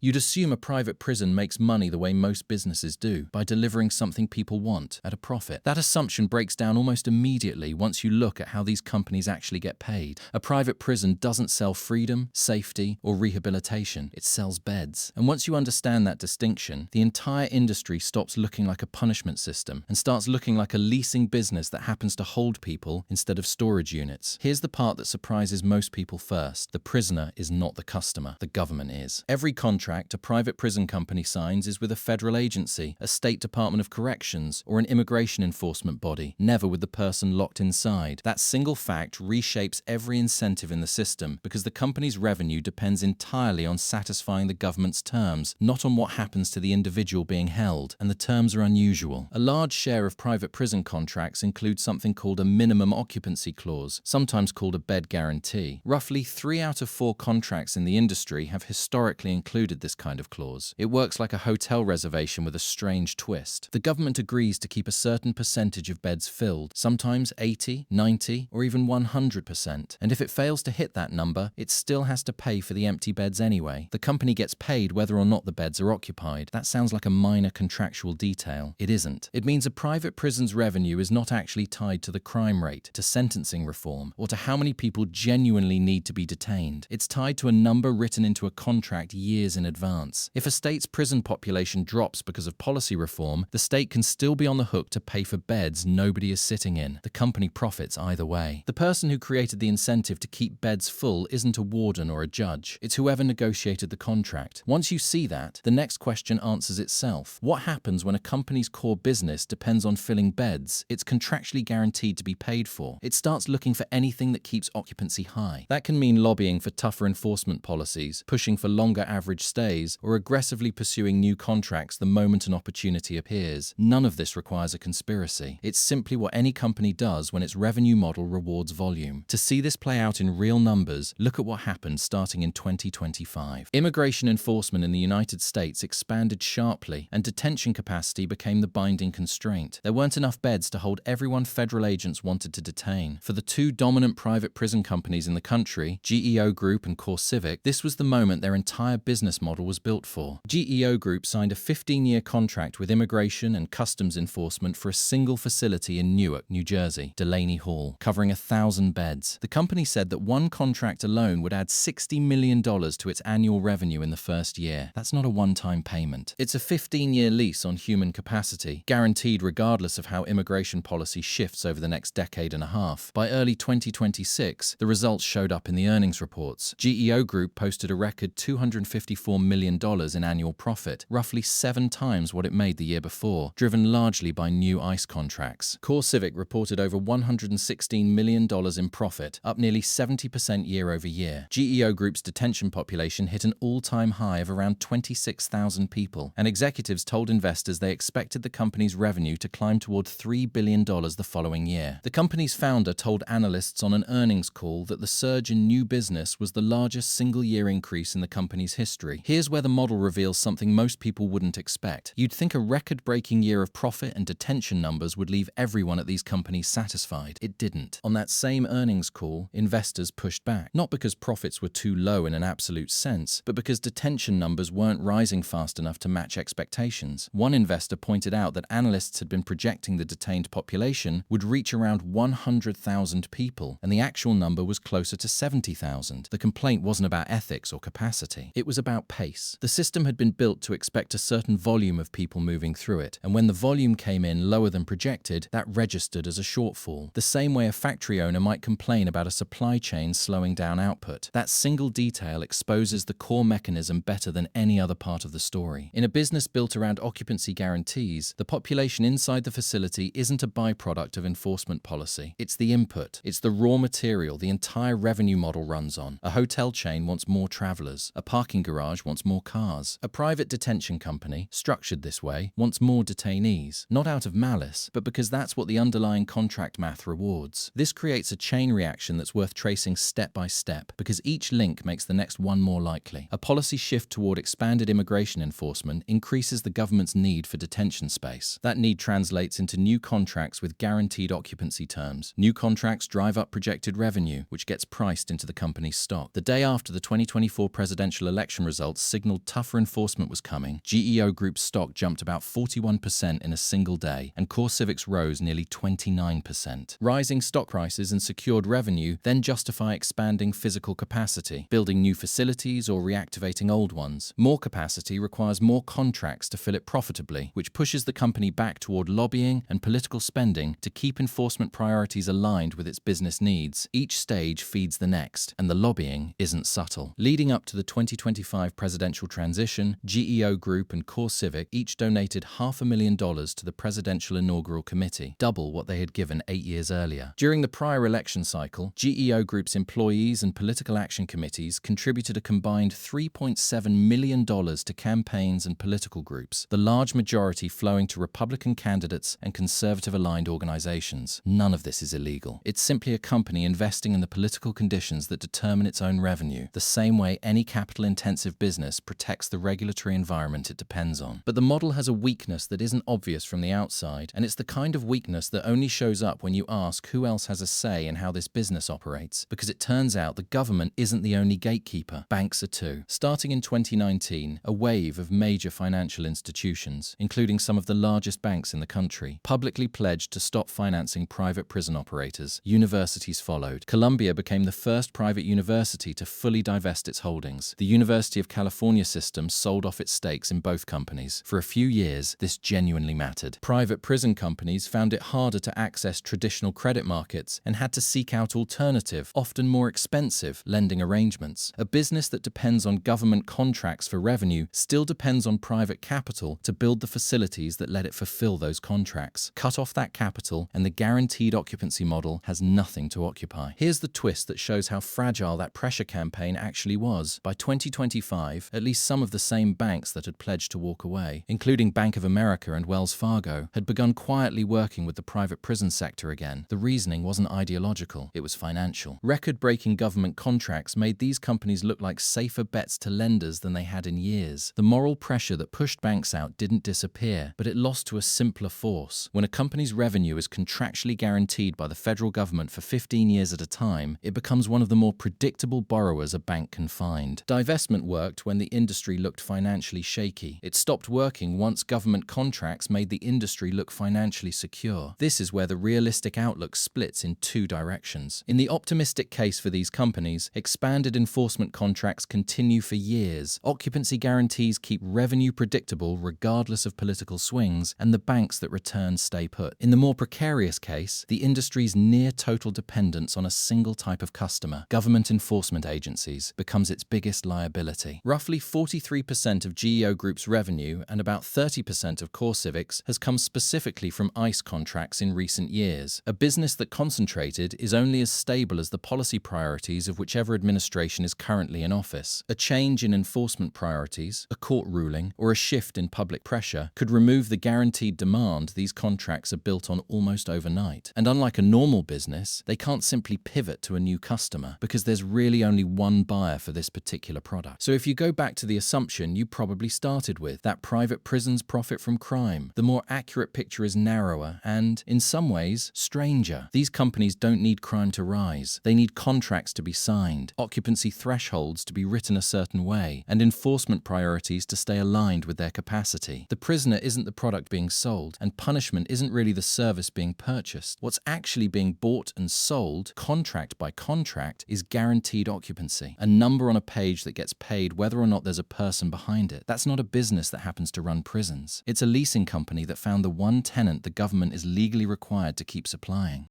You'd assume a private prison makes money the way most businesses do, by delivering something people want, at a profit. That assumption breaks down almost immediately once you look at how these companies actually get paid. A private prison doesn't sell freedom, safety, or rehabilitation. It sells beds. And once you understand that distinction, the entire industry stops looking like a punishment system and starts looking like a leasing business that happens to hold people instead of storage units. Here's the part that surprises most people first. The prisoner is not the customer. The government is. Every contract a private prison company signs is with a federal agency, a state department of corrections, or an immigration enforcement body, never with the person locked inside. That single fact reshapes every incentive in the system because the company's revenue depends entirely on satisfying the government's terms, not on what happens to the individual being held, and the terms are unusual. A large share of private prison contracts include something called a minimum occupancy clause, sometimes called a bed guarantee. Roughly 3 out of 4 contracts in the industry have historically included this kind of clause. It works like a hotel reservation with a strange twist. The government agrees to keep a certain percentage of beds filled, sometimes 80, 90, or even 100%. And if it fails to hit that number, it still has to pay for the empty beds anyway. The company gets paid whether or not the beds are occupied. That sounds like a minor contractual detail. It isn't. It means a private prison's revenue is not actually tied to the crime rate, to sentencing reform, or to how many people genuinely need to be detained. It's tied to a number written into a contract years in advance. If a state's prison population drops because of policy reform, the state can still be on the hook to pay for beds nobody is sitting in. The company profits either way. The person who created the incentive to keep beds full isn't a warden or a judge. It's whoever negotiated the contract. Once you see that, the next question answers itself. What happens when a company's core business depends on filling beds it's contractually guaranteed to be paid for? It starts looking for anything that keeps occupancy high. That can mean lobbying for tougher enforcement policies, pushing for longer average stays, or aggressively pursuing new contracts the moment an opportunity appears. None of this requires a conspiracy. It's simply what any company does when its revenue model rewards volume. To see this play out in real numbers, look at what happened starting in 2025. Immigration enforcement in the United States expanded sharply, and detention capacity became the binding constraint. There weren't enough beds to hold everyone federal agents wanted to detain. For the 2 dominant private prison companies in the country, GEO Group and CoreCivic, this was the moment their entire business model was built for. GEO Group signed a 15-year contract with Immigration and Customs Enforcement for a single facility in Newark, New Jersey, Delaney Hall, covering 1,000 beds. The company said that one contract alone would add $60 million to its annual revenue in the first year. That's not a one-time payment. It's a 15-year lease on human capacity, guaranteed regardless of how immigration policy shifts over the next decade and a half. By early 2026, the results showed up in the earnings reports. GEO Group posted a record $254 million in annual profit, roughly 7 times what it made the year before, driven largely by new ICE contracts. CoreCivic reported over $116 million in profit, up nearly 70% year over year. GEO Group's detention population hit an all-time high of around 26,000 people, and executives told investors they expected the company's revenue to climb toward $3 billion the following year. The company's founder told analysts on an earnings call that the surge in new business was the largest single-year increase in the company's history. Here's where the model reveals something most people wouldn't expect. You'd think a record-breaking year of profit and detention numbers would leave everyone at these companies satisfied. It didn't. On that same earnings call, investors pushed back. Not because profits were too low in an absolute sense, but because detention numbers weren't rising fast enough to match expectations. One investor pointed out that analysts had been projecting the detained population would reach around 100,000 people, and the actual number was closer to 70,000. The complaint wasn't about ethics or capacity. It was about pace. The system had been built to expect a certain volume of people moving through it, and when the volume came in lower than projected, that registered as a shortfall. The same way a factory owner might complain about a supply chain slowing down output. That single detail exposes the core mechanism better than any other part of the story. In a business built around occupancy guarantees, the population inside the facility isn't a byproduct of enforcement policy. It's the input. It's the raw material the entire revenue model runs on. A hotel chain wants more travelers. A parking garage wants more cars. A private detention company, structured this way, wants more detainees. Not out of malice, but because that's what the underlying contract math rewards. This creates a chain reaction that's worth tracing step by step, because each link makes the next one more likely. A policy shift toward expanded immigration enforcement increases the government's need for detention space. That need translates into new contracts with guaranteed occupancy terms. New contracts drive up projected revenue, which gets priced into the company's stock. The day after the 2024 presidential election results results signaled tougher enforcement was coming, GEO Group's stock jumped about 41% in a single day, and CoreCivic's rose nearly 29%. Rising stock prices and secured revenue then justify expanding physical capacity, building new facilities or reactivating old ones. More capacity requires more contracts to fill it profitably, which pushes the company back toward lobbying and political spending to keep enforcement priorities aligned with its business needs. Each stage feeds the next, and the lobbying isn't subtle. Leading up to the 2025 presidential transition, GEO Group and CoreCivic each donated $500,000 to the Presidential Inaugural Committee, double what they had given 8 years earlier. During the prior election cycle, GEO Group's employees and political action committees contributed a combined $3.7 million to campaigns and political groups, the large majority flowing to Republican candidates and conservative-aligned organizations. None of this is illegal. It's simply a company investing in the political conditions that determine its own revenue, the same way any capital-intensive business protects the regulatory environment it depends on. But the model has a weakness that isn't obvious from the outside, and it's the kind of weakness that only shows up when you ask who else has a say in how this business operates, because it turns out the government isn't the only gatekeeper. Banks are too. Starting in 2019, a wave of major financial institutions, including some of the largest banks in the country, publicly pledged to stop financing private prison operators. Universities followed. Columbia became the first private university to fully divest its holdings. The University of California system sold off its stakes in both companies. For a few years, this genuinely mattered. Private prison companies found it harder to access traditional credit markets and had to seek out alternative, often more expensive, lending arrangements. A business that depends on government contracts for revenue still depends on private capital to build the facilities that let it fulfill those contracts. Cut off that capital, and the guaranteed occupancy model has nothing to occupy. Here's the twist that shows how fragile that pressure campaign actually was. By 2025, at least some of the same banks that had pledged to walk away, including Bank of America and Wells Fargo, had begun quietly working with the private prison sector again. The reasoning wasn't ideological, it was financial. Record-breaking government contracts made these companies look like safer bets to lenders than they had in years. The moral pressure that pushed banks out didn't disappear, but it lost to a simpler force. When a company's revenue is contractually guaranteed by the federal government for 15 years at a time, it becomes one of the more predictable borrowers a bank can find. Divestment worked when the industry looked financially shaky. It stopped working once government contracts made the industry look financially secure. This is where the realistic outlook splits in two directions. In the optimistic case for these companies, expanded enforcement contracts continue for years. Occupancy guarantees keep revenue predictable regardless of political swings, and the banks that return stay put. In the more precarious case, the industry's near-total dependence on a single type of customer, government enforcement agencies, becomes its biggest liability. Roughly 43% of GEO Group's revenue and about 30% of CoreCivic's has come specifically from ICE contracts in recent years. A business that concentrated is only as stable as the policy priorities of whichever administration is currently in office. A change in enforcement priorities, a court ruling, or a shift in public pressure could remove the guaranteed demand these contracts are built on almost overnight. And unlike a normal business, they can't simply pivot to a new customer because there's really only one buyer for this particular product. So if you go back to the assumption you probably started with, that private prisons profit from crime, the more accurate picture is narrower and, in some ways, stranger. These companies don't need crime to rise. They need contracts to be signed, occupancy thresholds to be written a certain way, and enforcement priorities to stay aligned with their capacity. The prisoner isn't the product being sold, and punishment isn't really the service being purchased. What's actually being bought and sold, contract by contract, is guaranteed occupancy, a number on a page that gets paid whether or not there's a person behind it. That's not a business that happens to run prisons. It's a leasing company that found the one tenant the government is legally required to keep supplying.